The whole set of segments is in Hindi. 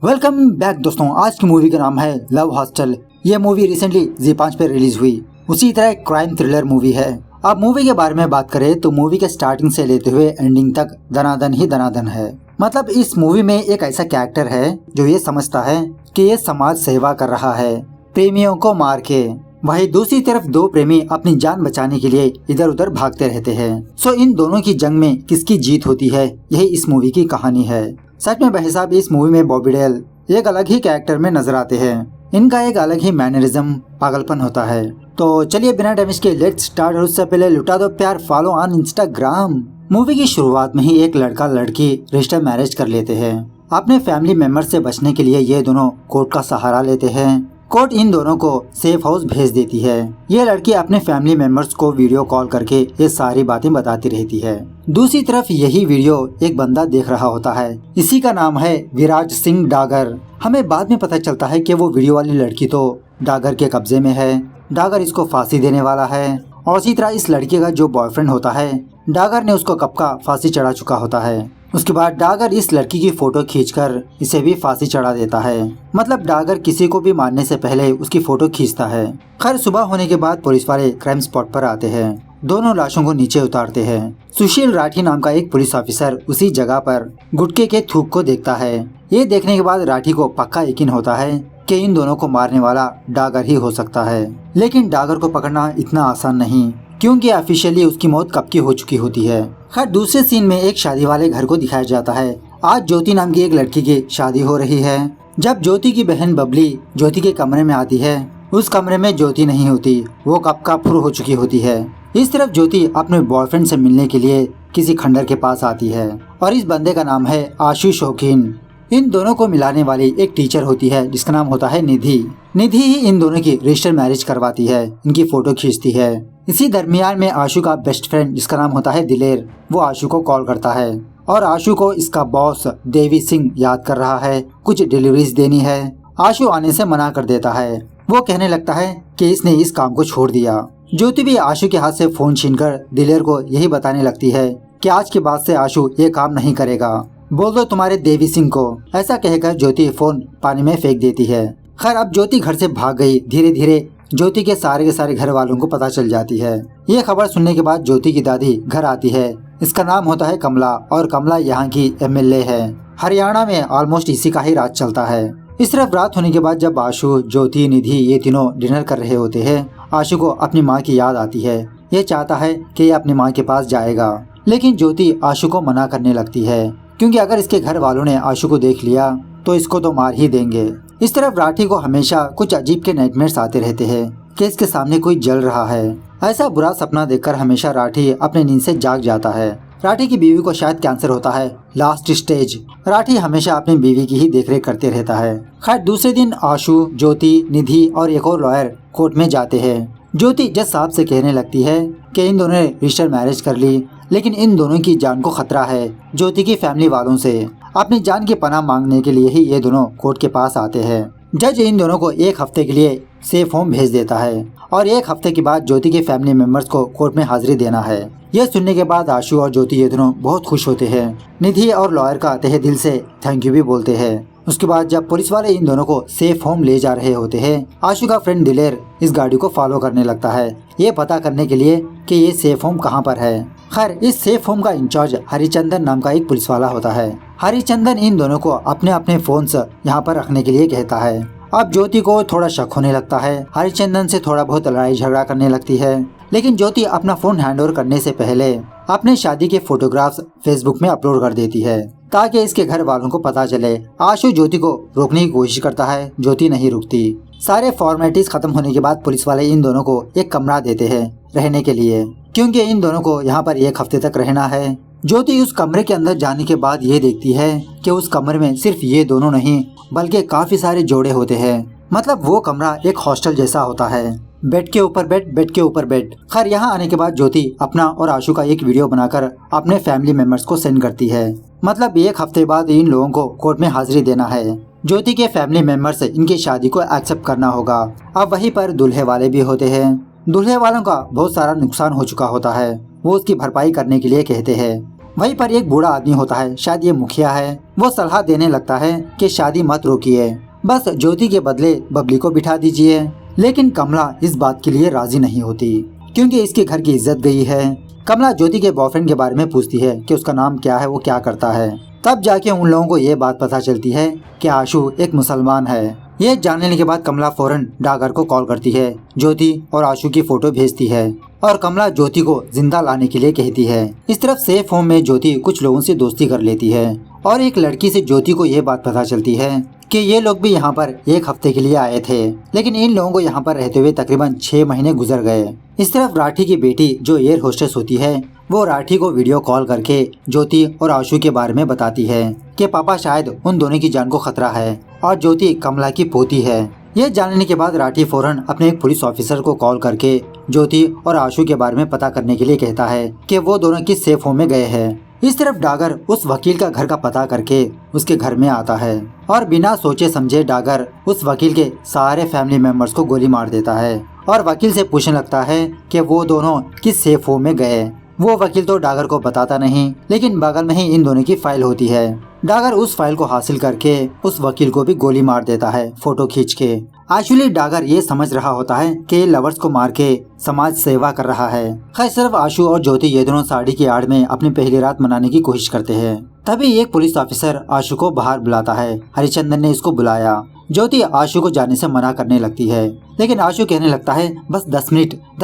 वेलकम बैक दोस्तों। आज की मूवी का नाम है लव हॉस्टल। ये मूवी रिसेंटली Z5 पे रिलीज हुई। उसी तरह एक क्राइम थ्रिलर मूवी है। अब मूवी के बारे में बात करें तो मूवी के स्टार्टिंग से लेते हुए एंडिंग तक दनादन ही दनादन है। मतलब इस मूवी में एक ऐसा कैरेक्टर है जो ये समझता है कि ये समाज सेवा कर रहा है प्रेमियों को मार के। वही दूसरी तरफ दो प्रेमी अपनी जान बचाने के लिए इधर उधर भागते रहते हैं। सो इन दोनों की जंग में किसकी जीत होती है, यही इस मूवी की कहानी है। सच में बेहिसाब इस मूवी में बॉबी देओल एक अलग ही कैरेक्टर में नजर आते हैं। इनका एक अलग ही मैनरिज्म पागलपन होता है। तो चलिए बिना डैमेज के लेट्स स्टार्ट। और उससे पहले लुटा दो प्यार, फॉलो ऑन इंस्टाग्राम। मूवी की शुरुआत में ही एक लड़का लड़की रजिस्टर मैरिज कर लेते हैं। अपने फैमिली मेंबर से बचने के लिए ये दोनों कोर्ट का सहारा लेते हैं। कोर्ट इन दोनों को सेफ हाउस भेज देती है। ये लड़की अपने फैमिली मेंबर्स को वीडियो कॉल करके ये सारी बातें बताती रहती है। दूसरी तरफ यही वीडियो एक बंदा देख रहा होता है। इसी का नाम है विराज सिंह डागर। हमें बाद में पता चलता है कि वो वीडियो वाली लड़की तो डागर के कब्जे में है। डागर इसको फांसी देने वाला है। और इसी तरह इस लड़के का जो बॉयफ्रेंड होता है, डागर ने उसको कब का फांसी चढ़ा चुका होता है। उसके बाद डागर इस लड़की की फोटो खींचकर इसे भी फांसी चढ़ा देता है। मतलब डागर किसी को भी मारने से पहले उसकी फोटो खींचता है। खैर सुबह होने के बाद पुलिस वाले क्राइम स्पॉट पर आते हैं। दोनों लाशों को नीचे उतारते हैं। सुशील राठी नाम का एक पुलिस ऑफिसर उसी जगह पर गुटके के थूक को देखता है। ये देखने के बाद राठी को पक्का यकीन होता है कि इन दोनों को मारने वाला डागर ही हो सकता है। लेकिन डागर को पकड़ना इतना आसान नहीं, क्योंकि ऑफिशियली उसकी मौत कब की हो चुकी होती है। खैर दूसरे सीन में एक शादी वाले घर को दिखाया जाता है। आज ज्योति नाम की एक लड़की की शादी हो रही है। जब ज्योति की बहन बबली ज्योति के कमरे में आती है, उस कमरे में ज्योति नहीं होती, वो कब का फुर हो चुकी होती है। इस तरफ ज्योति अपने बॉयफ्रेंड से मिलने के लिए किसी खंडर के पास आती है और इस बंदे का नाम है आशु शौकीन। इन दोनों को मिलाने वाली एक टीचर होती है जिसका नाम होता है निधि। निधि ही इन दोनों की रजिस्टर मैरिज करवाती है, इनकी फोटो खींचती है। इसी दरमियान में आशु का बेस्ट फ्रेंड जिसका नाम होता है दिलेर, वो आशु को कॉल करता है और आशु को इसका बॉस देवी सिंह याद कर रहा है, कुछ डिलीवरीज देनी है। आशु आने से मना कर देता है। वो कहने लगता है कि इसने इस काम को छोड़ दिया। ज्योति भी आशु के हाथ से फोन छीनकर दिलेर को यही बताने लगती है कि आज के बाद से आशु ये काम नहीं करेगा, बोल दो तुम्हारे देवी सिंह को। ऐसा कहकर ज्योति फोन पानी में फेंक देती है। खैर अब ज्योति घर से भाग गई। धीरे धीरे ज्योति के सारे घर वालों को पता चल जाती है। ये खबर सुनने के बाद ज्योति की दादी घर आती है। इसका नाम होता है कमला और कमला यहाँ की MLA है। हरियाणा में ऑलमोस्ट इसी का ही राज चलता है। इस तरफ रात होने के बाद जब आशु, ज्योति, निधि ये तीनों डिनर कर रहे होते हैं, आशु को अपनी माँ की याद आती है। ये चाहता है कि ये अपनी माँ के पास जाएगा, लेकिन ज्योति आशु को मना करने लगती है, क्योंकि अगर इसके घर वालों ने आशु को देख लिया तो इसको तो मार ही देंगे। इस तरफ राठी को हमेशा कुछ अजीब के नाइटमेयर्स आते रहते हैं कि इसके सामने कोई जल रहा है। ऐसा बुरा सपना देखकर हमेशा राठी अपने नींद से जाग जाता है। राठी की बीवी को शायद कैंसर होता है, लास्ट स्टेज। राठी हमेशा अपनी बीवी की ही देखरेख करते रहता है। खैर दूसरे दिन आशु, ज्योति, निधि और एक और लॉयर कोर्ट में जाते हैं। ज्योति जज साहब से कहने लगती है कि इन दोनों ने रजिस्टर मैरिज कर ली, लेकिन इन दोनों की जान को खतरा है ज्योति की फैमिली वालों से। अपनी जान की पनाह मांगने के लिए ही ये दोनों कोर्ट के पास आते हैं। जज इन दोनों को एक हफ्ते के लिए सेफ होम भेज देता है और एक हफ्ते के बाद ज्योति के फैमिली मेंबर्स को कोर्ट में हाजिरी देना है। यह सुनने के बाद आशु और ज्योति ये दोनों बहुत खुश होते हैं। निधि और लॉयर का तहे दिल से थैंक यू भी बोलते हैं। उसके बाद जब पुलिस वाले इन दोनों को सेफ होम ले जा रहे होते हैं, आशु का फ्रेंड दिलेर इस गाड़ी को फॉलो करने लगता है, ये पता करने के लिए कि ये सेफ होम कहाँ पर है। खैर इस सेफ होम का इंचार्ज हरिचंदन नाम का एक पुलिस वाला होता है। हरिचंदन इन दोनों को अपने अपने फोन्स यहाँ पर रखने के लिए कहता है। अब ज्योति को थोड़ा शक होने लगता है। हरिचंदन से थोड़ा बहुत लड़ाई झगड़ा करने लगती है, लेकिन ज्योति अपना फोन हैंडओवर करने से पहले अपने शादी के फोटोग्राफ्स फेसबुक में अपलोड कर देती है ताकि इसके घर वालों को पता चले। आशु ज्योति को रोकने की कोशिश करता है, ज्योति नहीं रुकती। सारे फॉर्मेलिटीज खत्म होने के बाद पुलिस वाले इन दोनों को एक कमरा देते हैं रहने के लिए, क्योंकि इन दोनों को यहाँ पर एक हफ्ते तक रहना है। ज्योति उस कमरे के अंदर जाने के बाद ये देखती है कि उस कमरे में सिर्फ ये दोनों नहीं बल्कि काफी सारे जोड़े होते हैं। मतलब वो कमरा एक हॉस्टल जैसा होता है, बेड के ऊपर बेड, बेड के ऊपर बेड। खैर यहाँ आने के बाद ज्योति अपना और आशु का एक वीडियो बनाकर अपने फैमिली मेंबर्स को सेंड करती है। मतलब एक हफ्ते बाद इन लोगों को कोर्ट में हाजिरी देना है। ज्योति के फैमिली मेंबर्स इनकी शादी को एक्सेप्ट करना होगा। अब वहीं पर दूल्हे वाले भी होते हैं। दूल्हे वालों का बहुत सारा नुकसान हो चुका होता है, वो उसकी भरपाई करने के लिए कहते हैं। वहीं पर एक बूढ़ा आदमी होता है, शायद ये मुखिया है। वो सलाह देने लगता है कि शादी मत रोकिए, बस ज्योति के बदले बबली को बिठा दीजिए। लेकिन कमला इस बात के लिए राजी नहीं होती, क्योंकि इसके घर की इज्जत गई है। कमला ज्योति के बॉयफ्रेंड के बारे में पूछती है कि उसका नाम क्या है, वो क्या करता है। तब जाके उन लोगों को ये बात पता चलती है कि आशु एक मुसलमान है। ये जान लेने के बाद कमला फौरन डागर को कॉल करती है, ज्योति और आशु की फोटो भेजती है और कमला ज्योति को जिंदा लाने के लिए कहती है। इस तरफ सेफ होम में ज्योति कुछ लोगों से दोस्ती कर लेती है और एक लड़की से ज्योति को ये बात पता चलती है कि ये लोग भी यहाँ पर एक हफ्ते के लिए आए थे, लेकिन इन लोगों को यहाँ पर रहते हुए तकरीबन 6 महीने गुजर गए। इस तरफ राठी की बेटी जो एयर होस्टेस होती है, वो राठी को वीडियो कॉल करके ज्योति और आशु के बारे में बताती है कि पापा शायद उन दोनों की जान को खतरा है और ज्योति कमला की पोती है। ये जानने के बाद राठी फौरन अपने एक पुलिस ऑफिसर को कॉल करके ज्योति और आशु के बारे में पता करने के लिए कहता है कि वो दोनों किस सेफ होम में गए हैं। इस तरफ डागर उस वकील का घर का पता करके उसके घर में आता है और बिना सोचे समझे डागर उस वकील के सारे फैमिली मेंबर्स को गोली मार देता है और वकील से पूछने लगता है कि वो दोनों किस सेफ होम में गए। वो वकील तो डागर को बताता नहीं, लेकिन बगल में ही इन दोनों की फाइल होती है। डागर उस फाइल को हासिल करके उस वकील को भी गोली मार देता है फोटो खींच के। एक्चुअली डागर ये समझ रहा होता है कि लवर्स को मार के समाज सेवा कर रहा है। खैर सिर्फ आशु और ज्योति ये दोनों साड़ी की आड़ में अपनी पहली रात मनाने की कोशिश करते हैं। तभी एक पुलिस ऑफिसर आशु को बाहर बुलाता है। हरिचंदन ने इसको बुलाया। ज्योति आशु को जाने से मना करने लगती है, लेकिन आशु कहने लगता है बस 10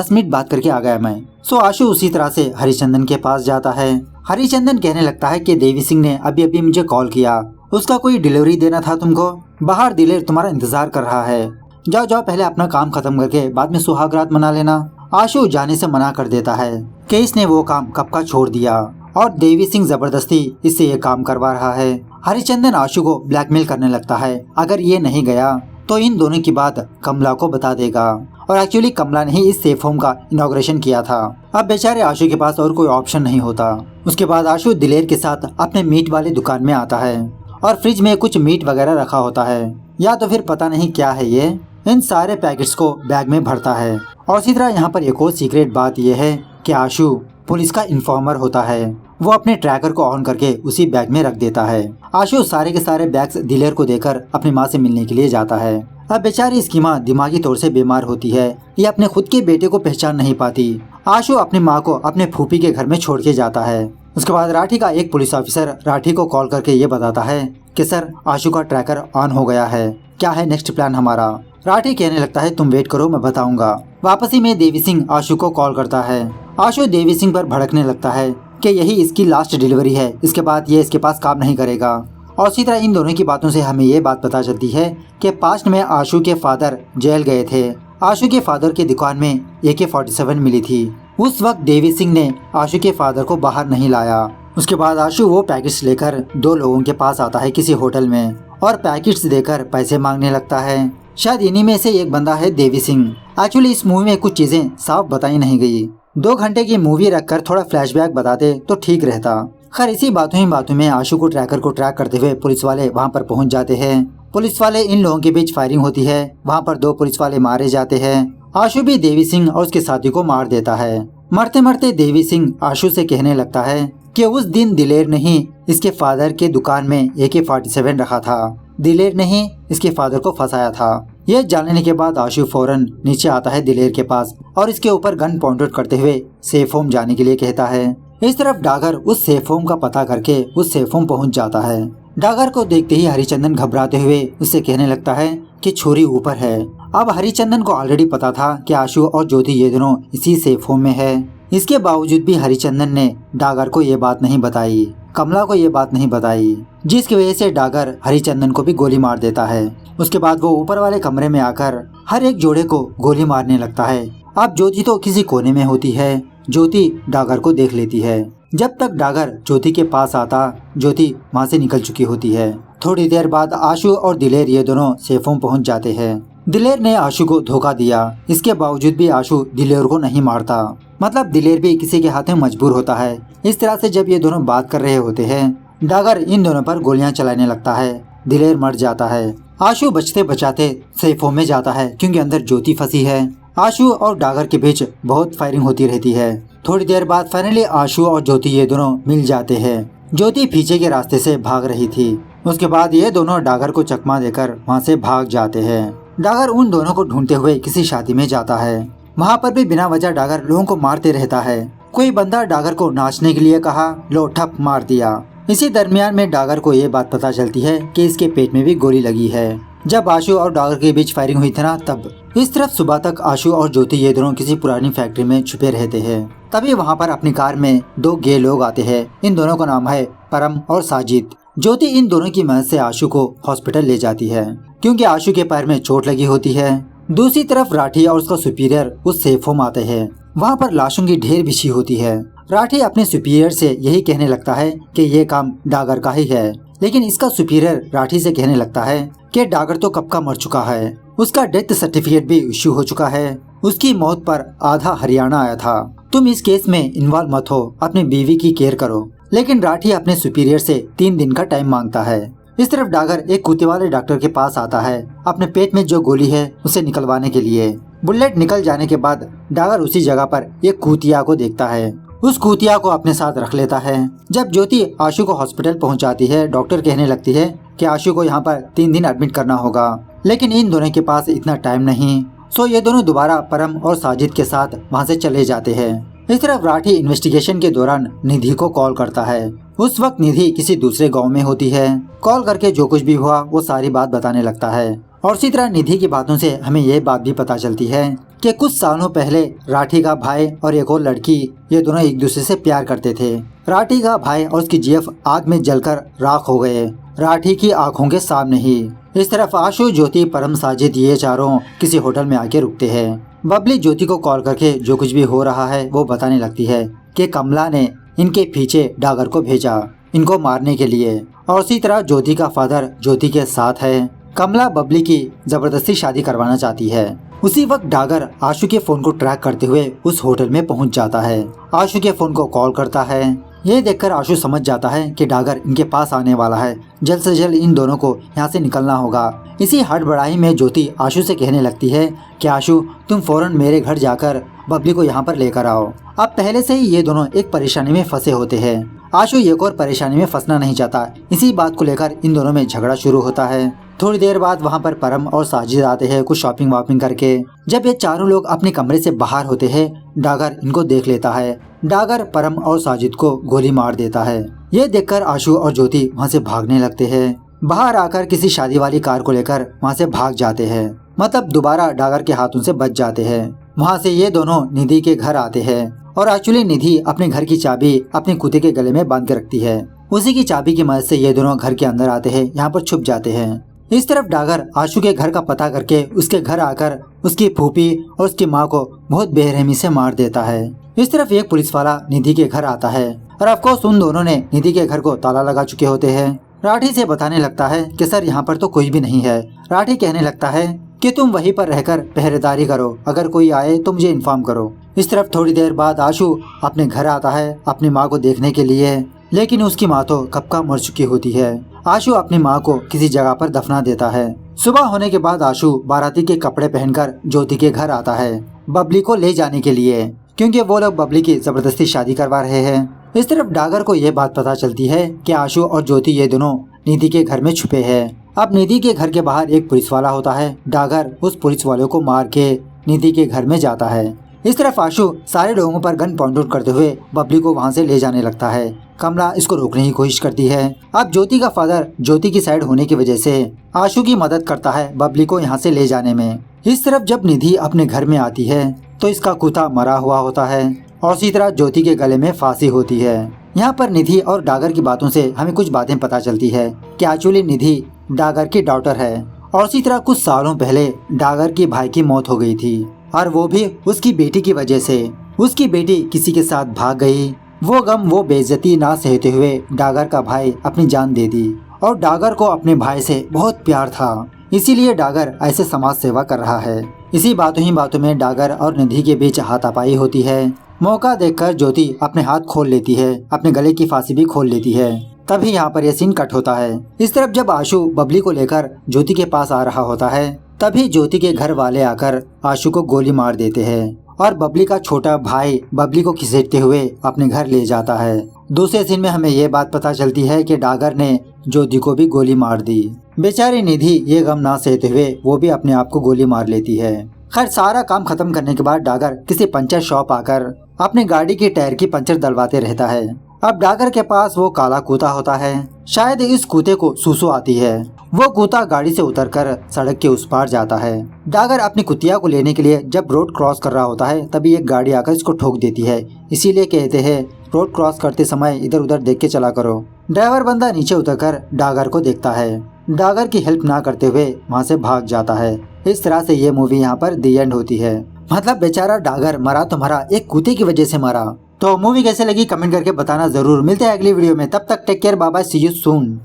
मिनट बात करके आ गया मैं। सो आशु उसी तरह से हरिचंदन के पास जाता है। हरिचंदन कहने लगता है कि देवी सिंह ने अभी मुझे कॉल किया, उसका कोई डिलीवरी देना था तुमको। बाहर दिलेर तुम्हारा इंतजार कर रहा है, जाओ पहले अपना काम खत्म करके बाद में सुहागरात मना लेना। आशु जाने से मना कर देता है कि इसने वो काम कब का छोड़ दिया और देवी सिंह जबरदस्ती इससे ये काम करवा रहा है। हरिचंदन आशु को ब्लैकमेल करने लगता है, अगर ये नहीं गया तो इन दोनों की बात कमला को बता देगा। और एक्चुअली कमला ने ही इस सेफ होम का इनॉग्रेशन किया था। अब बेचारे आशु के पास और कोई ऑप्शन नहीं होता। उसके बाद आशु दिलेर के साथ अपने मीट वाली दुकान में आता है और फ्रिज में कुछ मीट वगैरह रखा होता है, या तो फिर पता नहीं क्या है ये। इन सारे पैकेट्स को बैग में भरता है। और इसी तरह यहाँ पर एक और सीक्रेट बात यह है कि आशु पुलिस का इन्फॉर्मर होता है। वो अपने ट्रैकर को ऑन करके उसी बैग में रख देता है। आशु सारे के सारे बैग्स दिलेर को देकर अपनी माँ से मिलने के लिए जाता है। अब बेचारी इसकी माँ दिमागी तौर से बीमार होती है, ये अपने खुद के बेटे को पहचान नहीं पाती। आशु अपनी माँ को अपने फूफी के घर में छोड़ के जाता है। उसके बाद राठी का एक पुलिस ऑफिसर राठी को कॉल करके ये बताता है कि सर आशु का ट्रैकर ऑन हो गया है, क्या है नेक्स्ट प्लान हमारा। राठी कहने लगता है तुम वेट करो, मैं बताऊंगा। वापसी में देवी सिंह आशु को कॉल करता है। आशु देवी सिंह पर भड़कने लगता है कि यही इसकी लास्ट डिलीवरी है, इसके बाद ये इसके पास काम नहीं करेगा। और इसी तरह इन दोनों की बातों से हमें ये बात पता चलती है कि पास्ट में आशु के फादर जेल गए थे। आशु के फादर की दुकान में AK-47 मिली थी। उस वक्त देवी सिंह ने आशु के फादर को बाहर नहीं लाया। उसके बाद आशु वो पैकेट्स लेकर 2 लोगों के पास आता है किसी होटल में और पैकेट्स देकर पैसे मांगने लगता है। शायद इन्हीं में से एक बंदा है देवी सिंह। एक्चुअली इस मूवी में कुछ चीजें साफ बताई नहीं गई। 2 घंटे की मूवी रखकर थोड़ा फ्लैशबैक बताते तो ठीक रहता। खैर इसी बातों ही बातों में आशु को ट्रैकर को ट्रैक करते हुए पुलिस वाले वहां पर पहुंच जाते हैं। पुलिस वाले इन लोगों के बीच फायरिंग होती है, वहां पर 2 पुलिस वाले मारे जाते हैं। आशु भी देवी सिंह और उसके साथी को मार देता है। मरते मरते देवी सिंह आशु से कहने लगता है कि उस दिन दिलेर ने ही इसके फादर के दुकान में AK-47 रखा था, दिलेर ने ही इसके फादर को फंसाया था। यह जानने के बाद आशु फौरन नीचे आता है दिलेर के पास और इसके ऊपर गन पॉइंट करते हुए सेफ होम जाने के लिए कहता है। इस तरफ डागर उस सेफ होम का पता करके उस सेफ होम पहुंच जाता है। डागर को देखते ही हरिचंदन घबराते हुए उससे कहने लगता है कि छुरी ऊपर है। अब हरिचंदन को ऑलरेडी पता था कि आशु और ज्योति ये दोनों इसी सेफ होम में है। इसके बावजूद भी हरिचंदन ने डागर को ये बात नहीं बताई, कमला को ये बात नहीं बताई, जिसकी वजह से डागर हरिचंदन को भी गोली मार देता है। उसके बाद वो ऊपर वाले कमरे में आकर हर एक जोड़े को गोली मारने लगता है। अब ज्योति तो किसी कोने में होती है। ज्योति डागर को देख लेती है। जब तक डागर ज्योति के पास आता, ज्योति वहाँ से निकल चुकी होती है। थोड़ी देर बाद आशु और दिलेर ये दोनों सेफ होम पहुँच जाते हैं। दिलेर ने आशु को धोखा दिया, इसके बावजूद भी आशु दिलेर को नहीं मारता। मतलब दिलेर भी किसी के हाथ में मजबूर होता है। इस तरह से जब ये दोनों बात कर रहे होते हैं, डागर इन दोनों पर गोलियां चलाने लगता है। दिलेर मर जाता है। आशु बचते बचाते सेफ होम में जाता है क्योंकि अंदर ज्योति फंसी है। आशु और डागर के बीच बहुत फायरिंग होती रहती है। थोड़ी देर बाद फाइनली आशु और ज्योति ये दोनों मिल जाते हैं। ज्योति पीछे के रास्ते से भाग रही थी। उसके बाद ये दोनों डागर को चकमा देकर वहाँ से भाग जाते हैं। डागर उन दोनों को ढूंढते हुए किसी शादी में जाता है। वहाँ पर भी बिना वजह डागर लोगों को मारते रहता है। कोई बंदा डागर को नाचने के लिए कहा, लो ठप मार दिया। इसी दरमियान में डागर को ये बात पता चलती है कि इसके पेट में भी गोली लगी है। जब आशु और डागर के बीच फायरिंग हुई थी ना, तब इस तरफ सुबह तक आशु और ज्योति ये दोनों किसी पुरानी फैक्ट्री में छुपे रहते हैं। तभी वहाँ पर अपनी कार में दो गे लोग आते हैं। इन दोनों का नाम है परम और साजिद। ज्योति इन दोनों की मदद से आशु को हॉस्पिटल ले जाती है क्योंकि आशु के पैर में चोट लगी होती है। दूसरी तरफ राठी और उसका सुपीरियर उस सेफ होम आते हैं। वहाँ पर लाशों की ढेर बिछी होती है। राठी अपने सुपीरियर से यही कहने लगता है कि ये काम डागर का ही है, लेकिन इसका सुपीरियर राठी से कहने लगता है कि डागर तो कब का मर चुका है, उसका डेथ सर्टिफिकेट भी इश्यू हो चुका है, उसकी मौत पर आधा हरियाणा आया था, तुम इस केस में इन्वॉल्व मत हो, अपनी बीवी की केयर करो। लेकिन राठी अपने सुपीरियर से 3 दिन का टाइम मांगता है। इस तरफ डागर एक कुत्ते वाले डॉक्टर के पास आता है अपने पेट में जो गोली है उसे निकलवाने के लिए। बुलेट निकल जाने के बाद डागर उसी जगह पर एक कुतिया को देखता है। उस कुतिया को अपने साथ रख लेता है। जब ज्योति आशु को हॉस्पिटल पहुंचाती है, डॉक्टर कहने लगती है कि आशु को यहाँ पर 3 दिन एडमिट करना होगा, लेकिन इन दोनों के पास इतना टाइम नहीं। सो ये दोनों दोबारा परम और साजिद के साथ वहाँ से चले जाते हैं। इस तरफ राठी इन्वेस्टिगेशन के दौरान निधि को कॉल करता है। उस वक्त निधि किसी दूसरे गांव में होती है। कॉल करके जो कुछ भी हुआ वो सारी बात बताने लगता है। और इसी तरह निधि की बातों से हमें ये बात भी पता चलती है कि कुछ सालों पहले राठी का भाई और एक और लड़की ये दोनों एक दूसरे से प्यार करते थे। राठी का भाई और उसकी जीएफ आग में जलकर राख हो गए, राठी की आंखों के सामने ही। इस तरफ आशु, ज्योति, परम, साजिद ये चारों किसी होटल में आके रुकते हैं। बबली ज्योति को कॉल करके जो कुछ भी हो रहा है वो बताने लगती है कि कमला ने इनके पीछे डागर को भेजा इनको मारने के लिए, और उसी तरह ज्योति का फादर ज्योति के साथ है। कमला बबली की जबरदस्ती शादी करवाना चाहती है। उसी वक्त डागर आशु के फोन को ट्रैक करते हुए उस होटल में पहुंच जाता है। आशु के फोन को कॉल करता है। ये देखकर आशु समझ जाता है कि डागर इनके पास आने वाला है, जल्द से जल्द इन दोनों को यहाँ से निकलना होगा। इसी हड़बड़ाई में ज्योति आशु से कहने लगती है कि आशु, तुम फौरन मेरे घर जाकर बबली को यहाँ पर लेकर आओ। अब पहले से ही ये दोनों एक परेशानी में फंसे होते हैं। आशु एक और परेशानी में फंसना नहीं चाहता। इसी बात को लेकर इन दोनों में झगड़ा शुरू होता है। थोड़ी देर बाद वहाँ पर परम और साजिद आते हैं कुछ शॉपिंग वॉपिंग करके। जब ये चारों लोग अपने कमरे से बाहर होते हैं, डागर इनको देख लेता है। डागर परम और साजिद को गोली मार देता है। ये देखकर आशु और ज्योति वहाँ से भागने लगते हैं। बाहर आकर किसी शादी वाली कार को लेकर वहाँ से भाग जाते हैं, मतलब दोबारा डागर के हाथों से बच जाते हैं। वहाँ से ये दोनों निधि के घर आते हैं और एक्चुअली निधि अपने घर की चाबी अपने कुत्ते के गले में बांध के रखती है। उसी की चाबी की मदद से ये दोनों घर के अंदर आते हैं, यहाँ पर छुप जाते हैं। इस तरफ डागर आशु के घर का पता करके उसके घर आकर उसकी फूफी और उसकी माँ को बहुत बेरहमी से मार देता है। इस तरफ एक पुलिस वाला निधि के घर आता है और ऑफकोर्स उन दोनों ने निधि के घर को ताला लगा चुके होते हैं। राठी से बताने लगता है कि सर यहाँ पर तो कोई भी नहीं है। राठी कहने लगता है कि तुम वहीं पर रहकर पहरेदारी करो, अगर कोई आए तो मुझे इन्फॉर्म करो। इस तरफ थोड़ी देर बाद आशु अपने घर आता है अपनी माँ को देखने के लिए, लेकिन उसकी माँ तो कब का मर चुकी होती है। आशु अपनी माँ को किसी जगह पर दफना देता है। सुबह होने के बाद आशु बाराती के कपड़े पहनकर ज्योति के घर आता है बबली को ले जाने के लिए, क्योंकि वो लोग बबली की जबरदस्ती शादी करवा रहे हैं। इस तरफ डागर को ये बात पता चलती है कि आशु और ज्योति ये दोनों निधि के घर में छुपे हैं। अब निधि के घर के बाहर एक पुलिस वाला होता है। डागर उस पुलिस वाले को मार के निधि के घर में जाता है। इस तरफ आशु सारे लोगों पर गन पॉइंट आउट करते हुए बबली को वहाँ से ले जाने लगता है। कमला इसको रोकने की कोशिश करती है। अब ज्योति का फादर ज्योति की साइड होने की वजह से आशु की मदद करता है बबली को यहाँ से ले जाने में। इस तरफ जब निधि अपने घर में आती है तो इसका कुत्ता मरा हुआ होता है और इसी तरह ज्योति के गले में फांसी होती है। यहाँ पर निधि और डागर की बातों से हमें कुछ बातें पता चलती है कि एक्चुअली निधि डागर की डॉटर है और इसी तरह कुछ सालों पहले डागर की भाई की मौत हो गई थी और वो भी उसकी बेटी की वजह से। उसकी बेटी किसी के साथ भाग गई। वो गम वो बेइज्जती ना सहते हुए डागर का भाई अपनी जान दे दी और डागर को अपने भाई से बहुत प्यार था, इसीलिए डागर ऐसे समाज सेवा कर रहा है। इसी बातों ही बातों में डागर और निधि के बीच हाथापाई होती है। मौका देखकर ज्योति अपने हाथ खोल लेती है, अपने गले की फांसी भी खोल लेती है। तभी यहाँ पर यह सीन कट होता है। इस तरफ जब आशु बबली को लेकर ज्योति के पास आ रहा होता है तभी ज्योति के घर वाले आकर आशु को गोली मार देते हैं और बबली का छोटा भाई बबली को खिसेटते हुए अपने घर ले जाता है। दूसरे सीन में हमें ये बात पता चलती है कि डागर ने ज्योति को भी गोली मार दी। बेचारी निधि ये गम ना सहते हुए वो भी अपने आप को गोली मार लेती है। खैर सारा काम खत्म करने के बाद डागर किसी पंचर शॉप आकर अपनी गाड़ी की टायर की पंचर डलवाते रहता है। अब डागर के पास वो काला कुत्ता होता है। शायद इस कुत्ते को सूसू आती है। वो कुत्ता गाड़ी से उतरकर सड़क के उस पार जाता है। डागर अपनी कुतिया को लेने के लिए जब रोड क्रॉस कर रहा होता है तभी एक गाड़ी आकर इसको ठोक देती है। इसीलिए कहते हैं रोड क्रॉस करते समय इधर उधर देख के चला करो। ड्राइवर बंदा नीचे उतरकर डागर को देखता है। डागर की हेल्प ना करते हुए वहाँ से भाग जाता है। इस तरह से ये मूवी यहाँ पर दी एंड होती है। मतलब बेचारा डागर मरा तो मरा, एक कुत्ते की वजह से मरा। तो मूवी कैसे लगी कमेंट करके बताना जरूर। मिलते हैं अगली वीडियो में, तब तक take care, bye bye, see you soon.